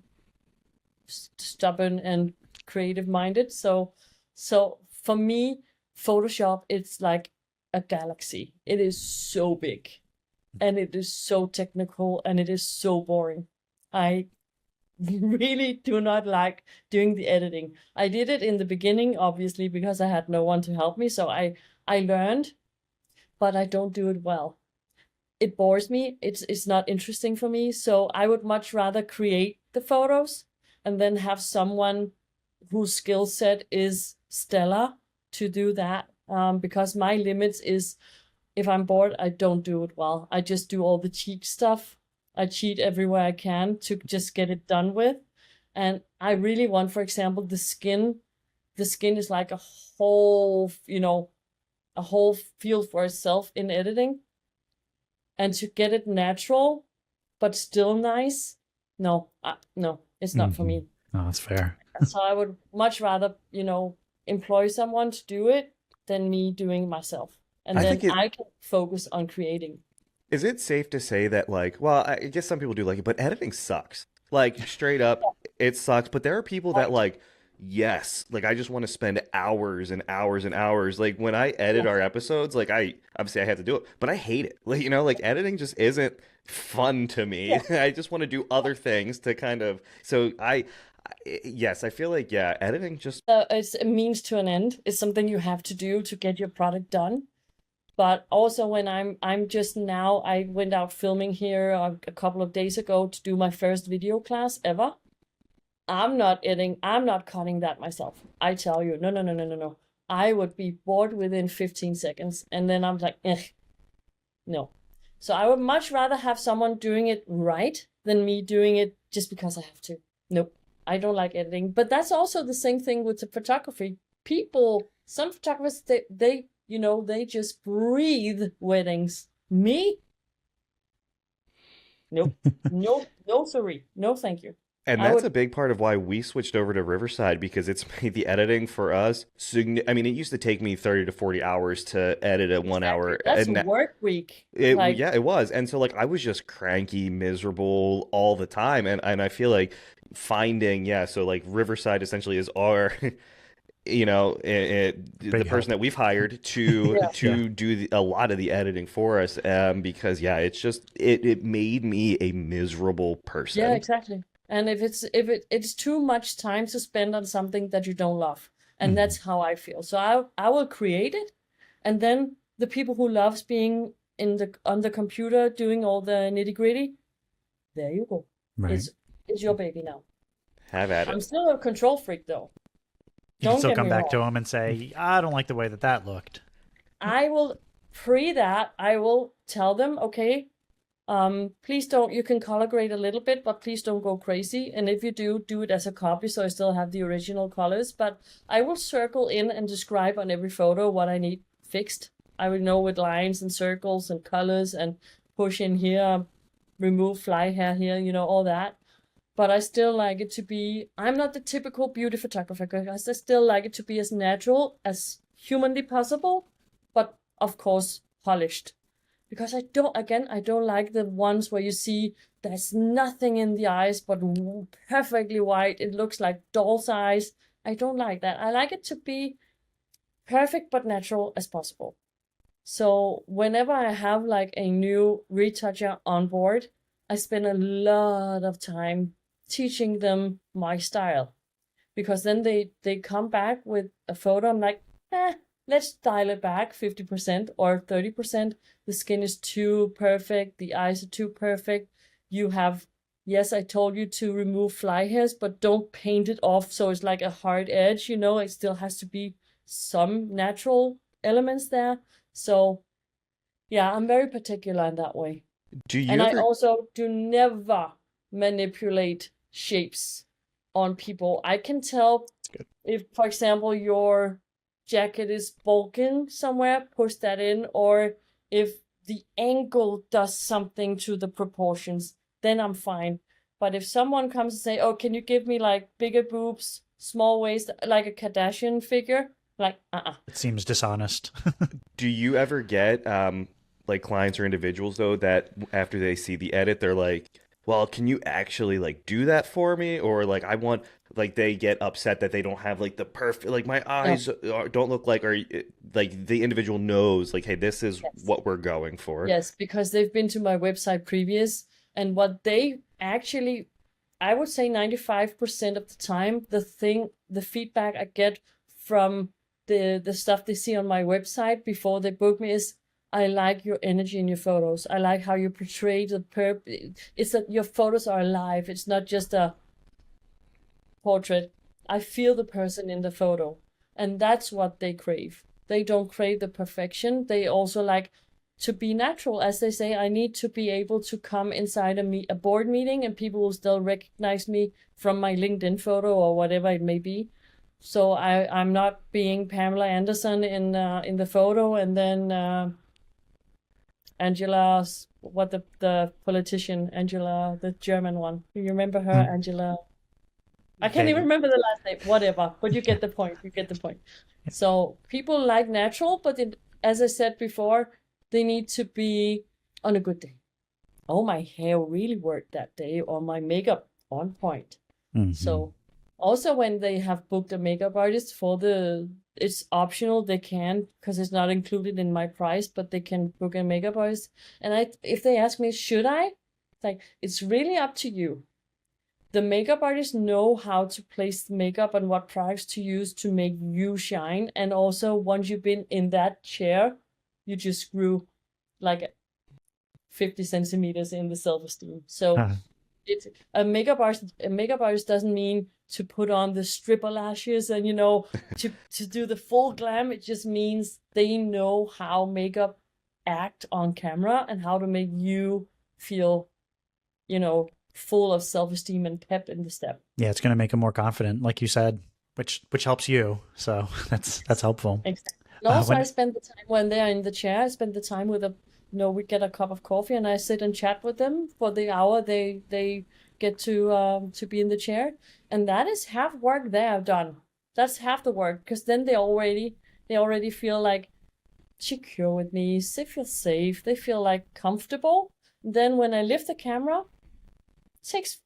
stubborn and creative minded. So for me, Photoshop, it's like a galaxy. It is so big, and it is so technical, and it is so boring. I really do not like doing the editing. I did it in the beginning, obviously, because I had no one to help me. So I learned, but I don't do it well. It bores me. It's not interesting for me. So I would much rather create the photos and then have someone whose skill set is stellar to do that. Because my limits is, if I'm bored, I don't do it well. I just do all the cheat stuff. I cheat everywhere I can to just get it done with. And I really want, for example, the skin. The skin is like a whole field for itself in editing. And to get it natural, but still nice, no, it's not for me. No, that's fair. So I would much rather, employ someone to do it than me doing it myself. And then I can focus on creating. Is it safe to say that, like, well, I guess some people do like it, but editing sucks. Like, straight up, it sucks. But there are people that, like, yes, like, I just want to spend hours and hours and hours. Like, when I edit our episodes, like, obviously I have to do it, but I hate it. Like, like, editing just isn't fun to me. I just want to do other things to kind of, yes, I feel like, editing just. It's a means to an end. It's something you have to do to get your product done. But also when I'm just now, I went out filming here a couple of days ago to do my first video class ever. I'm not editing. I'm not cutting that myself. I tell you, no. I would be bored within 15 seconds. And then I'm like, no. So I would much rather have someone doing it right than me doing it just because I have to. Nope. I don't like editing. But that's also the same thing with the photography. Some photographers, they they just breathe weddings. Me? Nope. No, sorry. No, thank you. And that's a big part of why we switched over to Riverside, because it's made the editing for us. I mean, it used to take me 30 to 40 hours to edit a 1 hour. That's a work week. Yeah, it was. And so like I was just cranky, miserable all the time. And I feel like finding, so like Riverside essentially is our the person that we've hired to do a lot of the editing for us, because it's just it made me a miserable person. Yeah, exactly. And if it's too much time to spend on something that you don't love, and that's how I feel. So I will create it, and then the people who loves being on the computer doing all the nitty gritty, there you go. Right. It's your baby now. Have at it. I'm still a control freak though. You can still come back to him and say, I don't like the way that looked. I will I will tell them, okay, please don't, you can color grade a little bit, but please don't go crazy. And if you do it as a copy, so I still have the original colors, but I will circle in and describe on every photo what I need fixed. I will know with lines and circles and colors and push in here, remove fly hair here, all that. But I still like it to be, I'm not the typical beauty photographer, because I still like it to be as natural as humanly possible, but of course polished. Because I don't like the ones where you see there's nothing in the eyes but perfectly white. It looks like doll's eyes. I don't like that. I like it to be perfect but natural as possible. So whenever I have like a new retoucher on board, I spend a lot of time teaching them my style, because then they come back with a photo. I'm like, let's dial it back 50% or 30%. The skin is too perfect. The eyes are too perfect. You have, yes, I told you to remove fly hairs, but don't paint it off so it's like a hard edge, it still has to be some natural elements there. So yeah, I'm very particular in that way. I also do never manipulate shapes on people. I can tell if, for example, your jacket is bulging somewhere, push that in, or if the angle does something to the proportions, then I'm fine. But if someone comes and say, oh, can you give me like bigger boobs, small waist, like a Kardashian figure? Like, It seems dishonest. Do you ever get like clients or individuals though that after they see the edit, they're like, well, can you actually like do that for me? Or like they get upset that they don't have like the perfect, like my eyes don't look like, or like the individual knows like, hey, this is what we're going for. Yes, because they've been to my website previous, and what they actually, I would say 95% of the time, the feedback I get from the stuff they see on my website before they book me is, I like your energy in your photos. I like how you portray the it's that your photos are alive. It's not just a portrait. I feel the person in the photo. And that's what they crave. They don't crave the perfection. They also like to be natural. As they say, I need to be able to come inside a board meeting and people will still recognize me from my LinkedIn photo or whatever it may be. So I'm not being Pamela Anderson in the photo, and then Angela, the politician, Angela, the German one. Do you remember her, Angela? I can't even remember the last name. Whatever, but you get the point. So people like natural, but as I said before, they need to be on a good day. Oh, my hair really worked that day, or my makeup on point. Mm-hmm. So also when they have booked a makeup artist it's optional, they can, because it's not included in my price, but they can book a makeup artist. And if they ask me, should I? It's like, it's really up to you. The makeup artists know how to place the makeup and what products to use to make you shine. And also, once you've been in that chair, you just grew like 50 centimeters in the self-esteem. So it's a makeup artist doesn't mean to put on the stripper lashes and to do the full glam. It just means they know how makeup act on camera and how to make you feel full of self-esteem and pep in the step. Yeah, it's going to make them more confident, like you said, which helps you. So that's helpful. Exactly. And also, I When spend the time when they're in the chair. I spend the time with we get a cup of coffee, and I sit and chat with them for the hour they get to be in the chair, and that is half work they have done. That's half the work, because then they already feel like secure with me. They feel safe. They feel like comfortable. Then when I lift the camera, it takes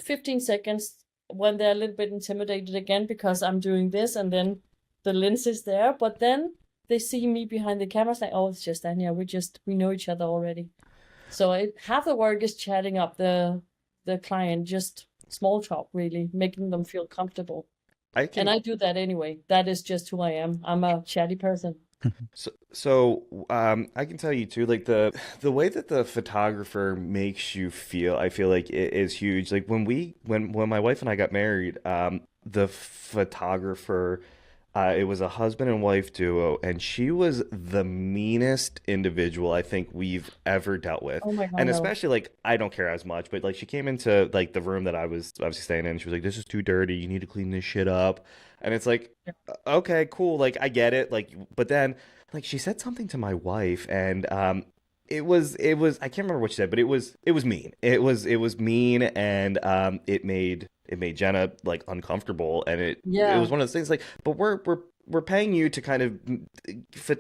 15 seconds when they're a little bit intimidated again because I'm doing this, and then the lens is there. But then they see me behind the camera, it's like, oh, it's just Anja. We know each other already. So half the work is chatting up the client, just small talk, really, making them feel comfortable. And I do that anyway. That is just who I am. I'm a chatty person. I can tell you too, like the way that the photographer makes you feel, I feel like it is huge. Like when my wife and I got married, the photographer, it was a husband and wife duo, and she was the meanest individual I think we've ever dealt with. Oh my God, And no. especially like I don't care as much, but like she came into like the room that I was obviously staying in, and she was like, "This is too dirty. You need to clean this shit up." And it's like, okay, cool, like I get it, like, but then like she said something to my wife, and it was I can't remember what she said, but it was mean. It was mean, and it made Jenna like uncomfortable, and it was Yeah. one of those things like, but we're paying you to kind of to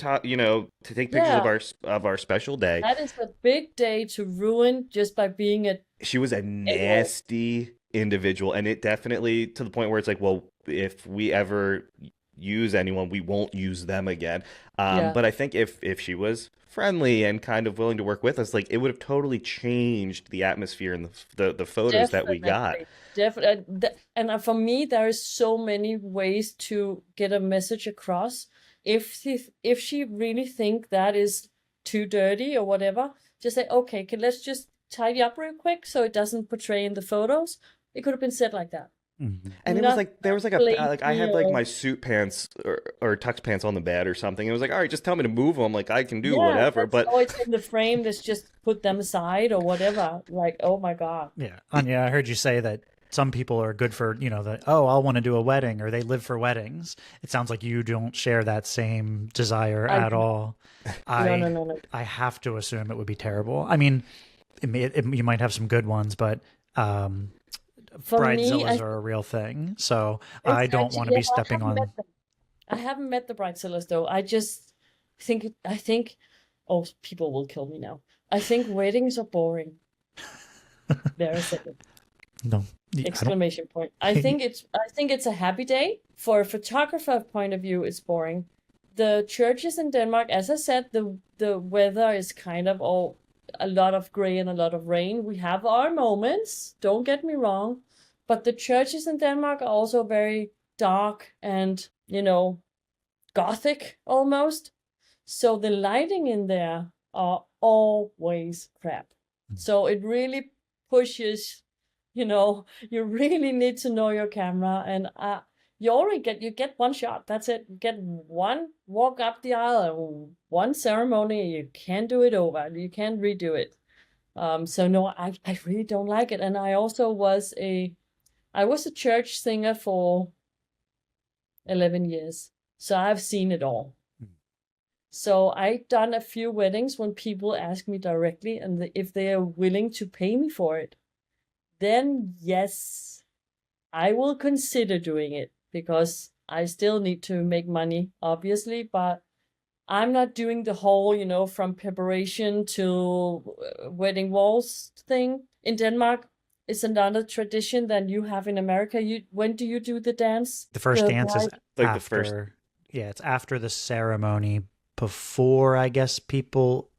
take pictures Yeah. of our special day. That is a big day to ruin just by being a She was a a-hole. nasty individual, and it definitely to the point where it's like, well, if we ever use anyone, we won't use them again. Yeah. But I think if she was friendly and kind of willing to work with us, like it would have totally changed the atmosphere and the photos that we got. Definitely. And for me, there is so many ways to get a message across. If she really think that is too dirty or whatever, just say, okay, let's just tidy up real quick so it doesn't portray in the photos. It could have been said like that. Mhm. And it was Not like there was like like I flaky had like or my suit pants or tux pants on the bed or something. It was like, all right, just tell me to move them. Like I can do yeah, whatever. that's But always in the frame. Let's just put them aside or whatever. Like, oh my God. Yeah. Anya, I heard you say that some people are good for, that, oh, I'll want to do a wedding, or they live for weddings. It sounds like you don't share that same desire I at do. all. No, no, I no, no. I have to assume it would be terrible. I mean, you might have some good ones, but For me, bridezillas are a real thing. So it's I don't actually, want to yeah, be I stepping haven't met on. them. I haven't met the bridezillas though. I think, oh, people will kill me now. I think weddings are boring. There a second. No, I don't. Exclamation point. I think it's a happy day. For a photographer point of view, it's boring. The churches in Denmark, as I said, the weather is kind of all a lot of gray and a lot of rain. We have our moments, don't get me wrong, but the churches in Denmark are also very dark and, gothic almost. So the lighting in there are always crap. So it really pushes, you really need to know your camera, and you get one shot. That's it. You get one walk up the aisle, one ceremony. You can't do it over. You can't redo it. So no, I really don't like it. And I also I was a church singer for 11 years, so I've seen it all. So I've done a few weddings when people ask me directly, and if they are willing to pay me for it, then yes, I will consider doing it, because I still need to make money, obviously, but I'm not doing the whole, from preparation to wedding walls thing. In Denmark, it's another tradition than you have in America. When do you do the dance? The first The dance is bride. like the first, after. Yeah, it's after the ceremony. Before, I guess, people.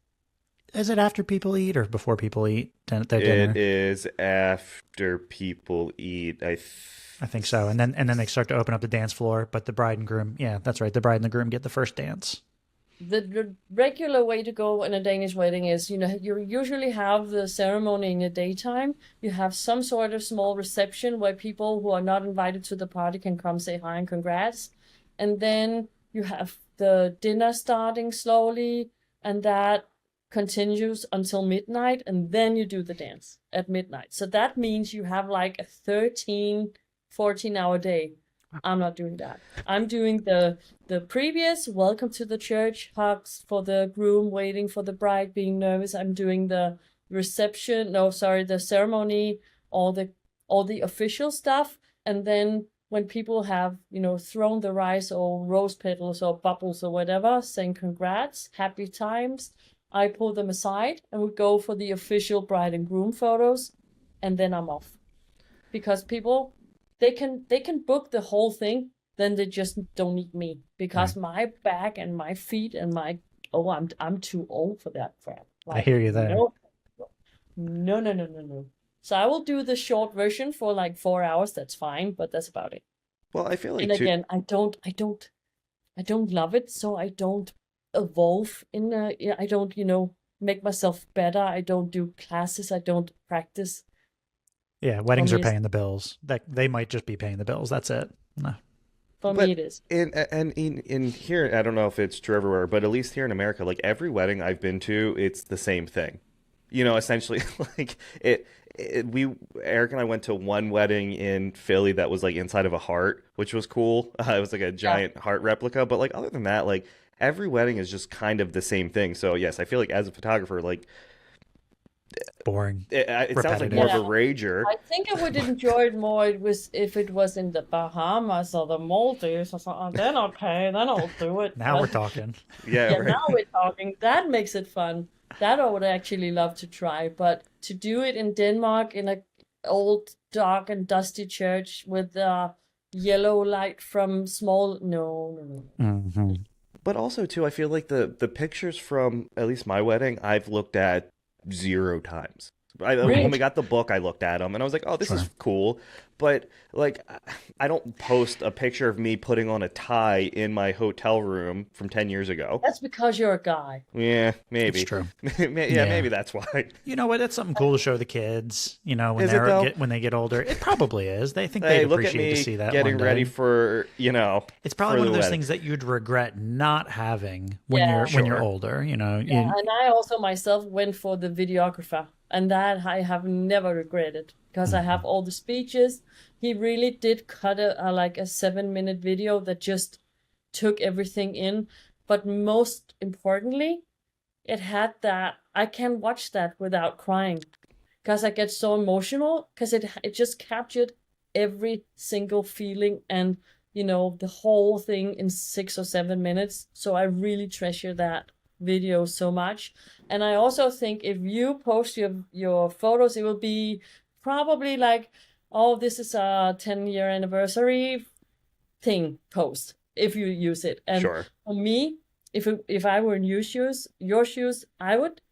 Is it after people eat or before people eat their it dinner? is after people eat. I think so. And then they start to open up the dance floor. But the bride and groom, yeah, that's right. The bride and the groom get the first dance. The regular way to go in a Danish wedding is, you usually have the ceremony in the daytime. You have some sort of small reception where people who are not invited to the party can come say hi and congrats. And then you have the dinner starting slowly, and that continues until midnight, and then you do the dance at midnight. So that means you have like a 13, 14-hour day. I'm not doing that. I'm doing the previous welcome to the church, hugs for the groom, waiting for the bride, being nervous. I'm doing the reception, no, sorry, the ceremony, all the official stuff. And then when people have, thrown the rice or rose petals or bubbles or whatever, saying congrats, happy times, I pull them aside and we go for the official bride and groom photos, and then I'm off. Because people, they can book the whole thing, then they just don't need me. Because my back and my feet and I'm too old for that crap. I hear you there. No. So I will do the short version for like 4 hours. That's fine, but that's about it. Well, I feel like And again, I don't love it, so I don't evolve I don't, make myself better. I don't do classes. I don't practice. Yeah, weddings are paying the bills. They might just be paying the bills. That's it. No. For me, it is. In here, I don't know if it's true everywhere, but at least here in America, like every wedding I've been to, it's the same thing. Essentially, like Eric and I went to one wedding in Philly that was like inside of a heart, which was cool. It was like a giant heart replica. But like other than that, like every wedding is just kind of the same thing. So yes, I feel like as a photographer, like boring. It sounds like more of a rager. I think I would enjoy it more if it was in the Bahamas or the Maldives or something. Then okay, then I'll do it. Now we're talking. Yeah, right. Now we're talking. That makes it fun. That I would actually love to try, but to do it in Denmark in a old, dark and dusty church with yellow light from no. Mm-hmm. But also too, I feel like the pictures from at least my wedding I've looked at 0 times. When we got the book, I looked at them and I was like, "Oh, this is cool." But like, I don't post a picture of me putting on a tie in my hotel room from 10 years ago. That's because you're a guy. Yeah, maybe. It's true. Maybe that's why. You know what? That's something cool to show the kids. When they get older, it probably is. They think they'd appreciate to see that. Getting ready for It's probably one of those things that you'd regret not having when you're older. And I also myself went for the videographer. And that I have never regretted because I have all the speeches. He really did cut a 7-minute video that just took everything in. But most importantly, it had that I can watch that without crying because I get so emotional because it just captured every single feeling and the whole thing in 6 or 7 minutes. So I really treasure that video so much. And I also think if you post your photos, it will be probably like, oh, this is a 10-year anniversary thing post if you use it. And for me, if I were in your shoes, I would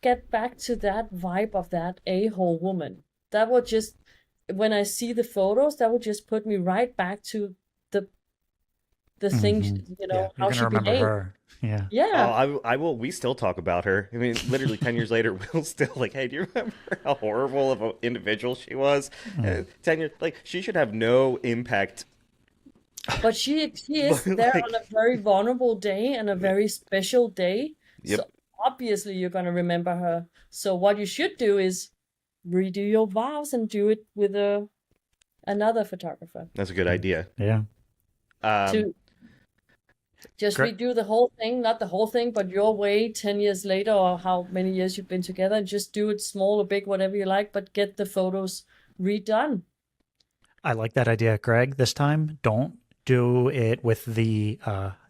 get back to that vibe of that a-hole woman. That would just, when I see the photos, that would just put me right back to the things, how she behaved. Her. Yeah. I will. We still talk about her. I mean, literally 10 years later, we'll still like, hey, do you remember how horrible of an individual she was? 10 years, like she should have no impact. But she is there on a very vulnerable day and a very special day. Yep. So obviously you're going to remember her. So what you should do is redo your vows and do it with another photographer. That's a good idea. Yeah. Just redo the whole thing, not the whole thing, but your way 10 years later or how many years you've been together, and just do it small or big, whatever you like, but get the photos redone. I like that idea, Greg. This time, don't do it with the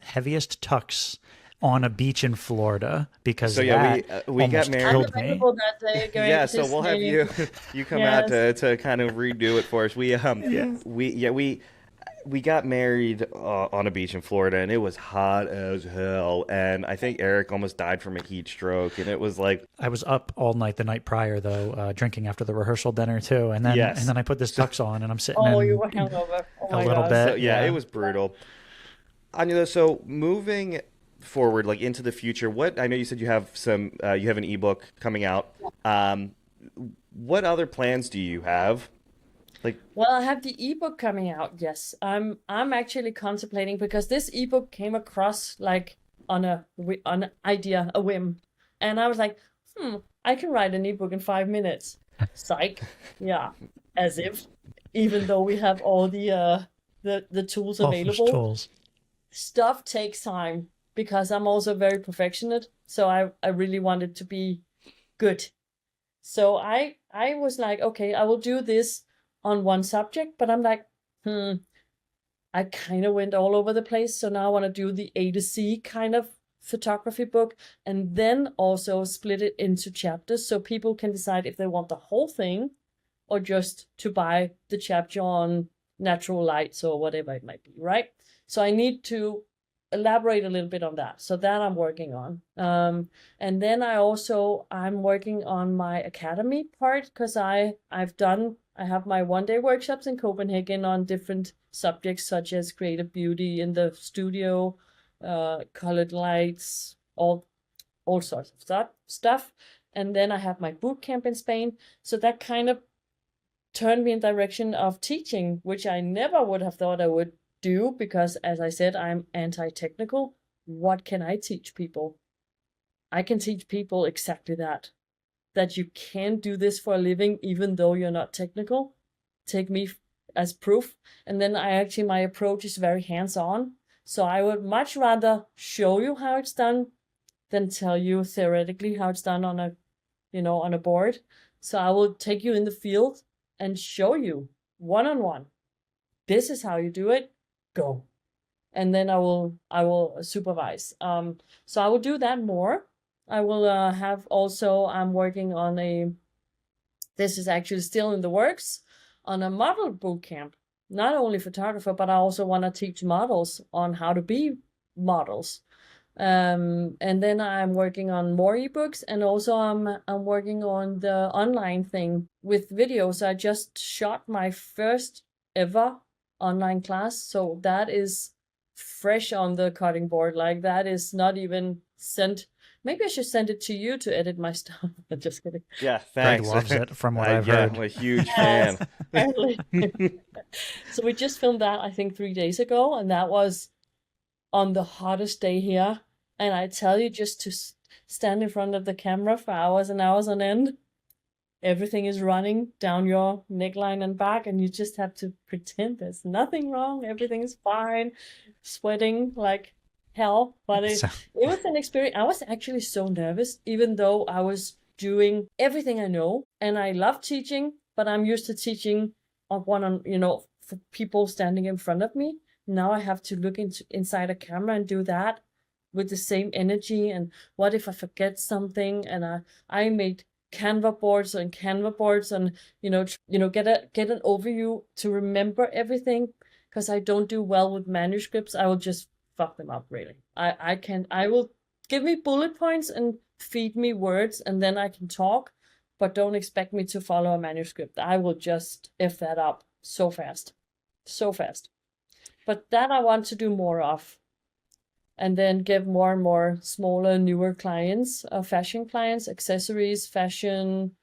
heaviest tux on a beach in Florida because we got married. That day, Greg, so we'll have you come out to kind of redo it for us. We got married on a beach in Florida, and it was hot as hell. And I think Eric almost died from a heat stroke. And it was like I was up all night the night prior, though, drinking after the rehearsal dinner too. And then I put this tux on, and I'm sitting. You were hungover. A little bit. So, it was brutal. Anja, so moving forward, like into the future, I know you said you have you have an ebook coming out. What other plans do you have? Well, I have the ebook coming out. Yes, I'm actually contemplating because this ebook came across like on an idea, a whim, and I was like, I can write an ebook in 5 minutes. Psych. Yeah, as if even though we have all the tools All those available. tools. Stuff takes time because I'm also very perfectionist. So I really want it to be good. So I was like, okay, I will do this on one subject, but I'm like, I kind of went all over the place. So now I want to do the A to Z kind of photography book, and then also split it into chapters so people can decide if they want the whole thing or just to buy the chapter on natural lights or whatever it might be, right? So I need to elaborate a little bit on that. So that I'm working on. And then I'm working on my academy part, because I have my one-day workshops in Copenhagen on different subjects such as creative beauty in the studio, colored lights, all sorts of stuff. And then I have my boot camp in Spain. So that kind of turned me in direction of teaching, which I never would have thought I would do, because as I said, I'm anti-technical. What can I teach people? I can teach people exactly that you can do this for a living even though you're not technical. Take me as proof. And then my approach is very hands-on. So I would much rather show you how it's done than tell you theoretically how it's done on a board. So I will take you in the field and show you one-on-one. This is how you do it. Go. And then I will supervise. So I will do that more. I will I'm working on this is actually still in the works, on a model boot camp. Not only photographer, but I also want to teach models on how to be models. And then I'm working on more ebooks, and also I'm working on the online thing with videos. I just shot my first ever online class, so that is fresh on the cutting board. Like, that is not even sent. Maybe I should send it to you to edit my stuff. I'm just kidding. Yeah, Greg thanks. loves it, from what I've heard. I'm a huge fan. Apparently. So we just filmed that, I think, 3 days ago, and that was on the hottest day here. And I tell you, just to stand in front of the camera for hours and hours on end, everything is running down your neckline and back, and you just have to pretend there's nothing wrong, everything is fine, sweating like hell. But it was an experience. I was actually so nervous, even though I was doing everything I know, and I love teaching, but I'm used to teaching for people standing in front of me. Now I have to look inside a camera and do that with the same energy. And what if I forget something? And I made Canva boards and get an overview to remember everything, because I don't do well with manuscripts. I will just fuck them up, really. I will give me bullet points and feed me words, and then I can talk, but don't expect me to follow a manuscript. I will just F that up so fast. But that I want to do more of. And then get more and more smaller, newer clients, fashion clients, accessories, fashion,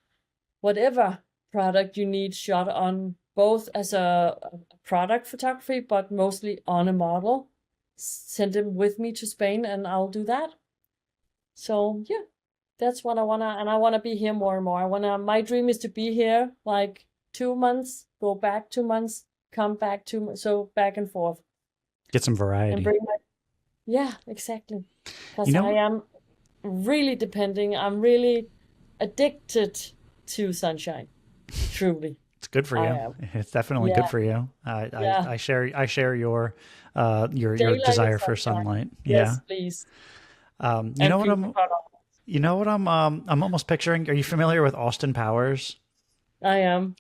whatever product you need shot on, both as a product photography, but mostly on a model. Send them with me to Spain and I'll do that. So yeah, that's what I wanna, and I wanna be here more and more. My dream is to be here like 2 months, go back 2 months, come back 2 months, so back and forth. Get some variety. And bring yeah, exactly. Because I am really depending. I'm really addicted to sunshine. Truly. It's good for you. It's definitely good for you. I share your desire for sunlight. Yes, please. You know what I'm almost picturing? Are you familiar with Austin Powers? I am.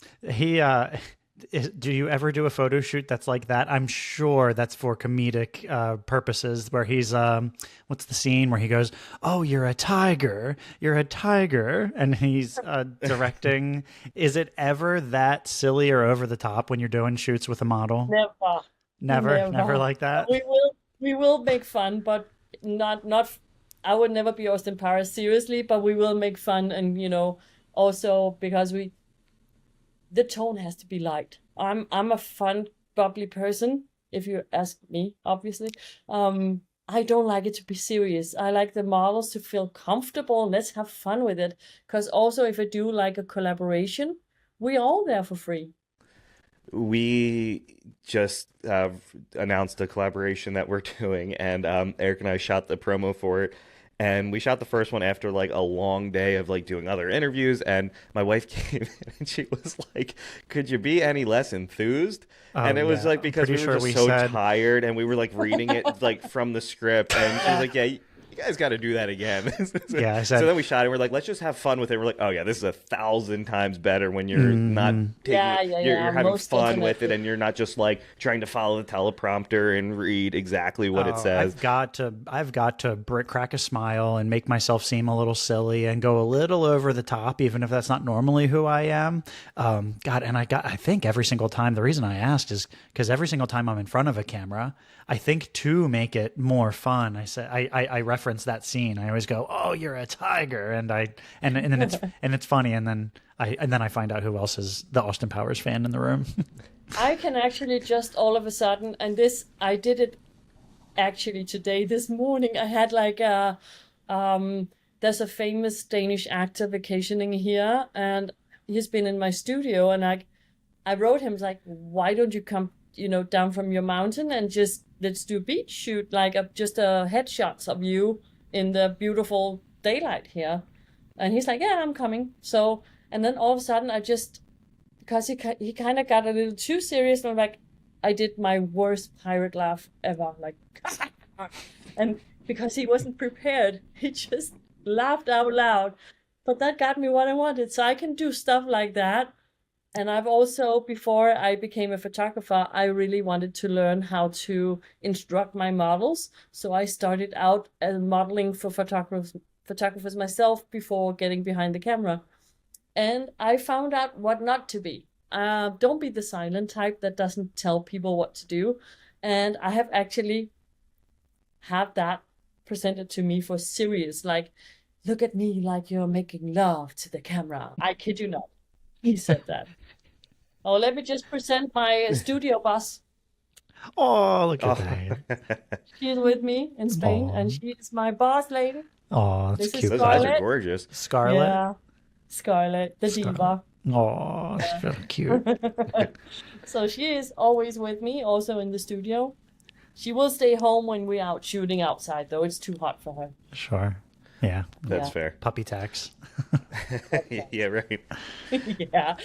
Do you ever do a photo shoot that's like that? I'm sure that's for comedic purposes, where he's what's the scene where he goes, "Oh, you're a tiger, and he's directing. Is it ever that silly or over the top when you're doing shoots with a model? Never like that. We will make fun, but not. I would never be Austin Powers seriously, but we will make fun, and also because the tone has to be light. I'm a fun, bubbly person, if you ask me, obviously. I don't like it to be serious. I like the models to feel comfortable. Let's have fun with it. Because also if I do like a collaboration, we're all there for free. we just announced a collaboration that we're doing, and Eric and I shot the promo for it. And we shot the first one after like a long day of like doing other interviews. And my wife came in and she was like, "Could you be any less enthused?" And it was like because we were just so tired, and we were like reading it like from the script. And she was like, "Yeah, you guys got to do that again." Yeah. So then we shot it. And we're like, "Let's just have fun with it." We're like, "Oh yeah, this is 1,000 times better when you're not taking, you're having fun with it, and you're not just like trying to follow the teleprompter and read exactly what it says." I've got to crack a smile and make myself seem a little silly and go a little over the top, even if that's not normally who I am. I think every single time, the reason I asked is because every single time I'm in front of a camera, I think to make it more fun, I reference that scene. I always go, "Oh, you're a tiger," and then it's funny, and then I find out who else is the Austin Powers fan in the room. I can actually just all of a sudden, and this I did it actually today, this morning. I had like there's a famous Danish actor vacationing here, and he's been in my studio, and I wrote him like, "Why don't you come, down from your mountain and just let's do a beach shoot, like just a headshots of you in the beautiful daylight here." And he's like, "Yeah, I'm coming." So, and then all of a sudden because he kind of got a little too serious, and I'm like, I did my worst pirate laugh ever, like, and because he wasn't prepared, he just laughed out loud. But that got me what I wanted, so I can do stuff like that. And I've also, before I became a photographer, I really wanted to learn how to instruct my models. So I started out as modeling for photographers myself before getting behind the camera. And I found out what not to be. Don't be the silent type that doesn't tell people what to do. And I have actually had that presented to me for serious, like, "Look at me like you're making love to the camera." I kid you not. He said that. Oh, let me just present my studio boss. Oh, look at that. She's with me in Spain, and she is my boss lady. Oh, that's cute. Those eyes are gorgeous. Scarlett? Yeah, Scarlett, the diva. Oh, that's really cute. So she is always with me, also in the studio. She will stay home when we're out shooting outside, though. It's too hot for her. Sure. Yeah. That's fair. Puppy tax. Yeah, right. Yeah.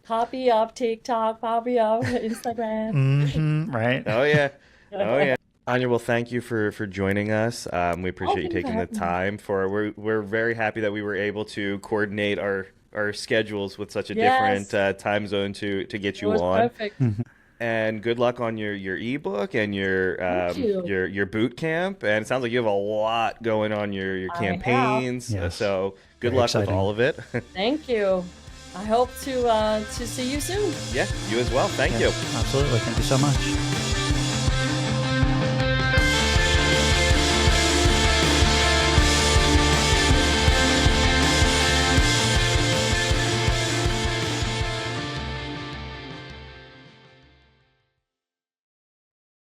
Poppy up TikTok, poppy up Instagram. Right. Oh, yeah. Oh, yeah. Anja, well, thank you for joining us. We appreciate you taking the time. We're very happy that we were able to coordinate our schedules with such a different time zone to get you on. Perfect. And good luck on your ebook and your boot camp. And it sounds like you have a lot going on your campaigns. Yes. So good Very luck exciting. with all of it. Thank you. I hope to see you soon. Yeah, you as well. Thank you. Absolutely. Thank you so much.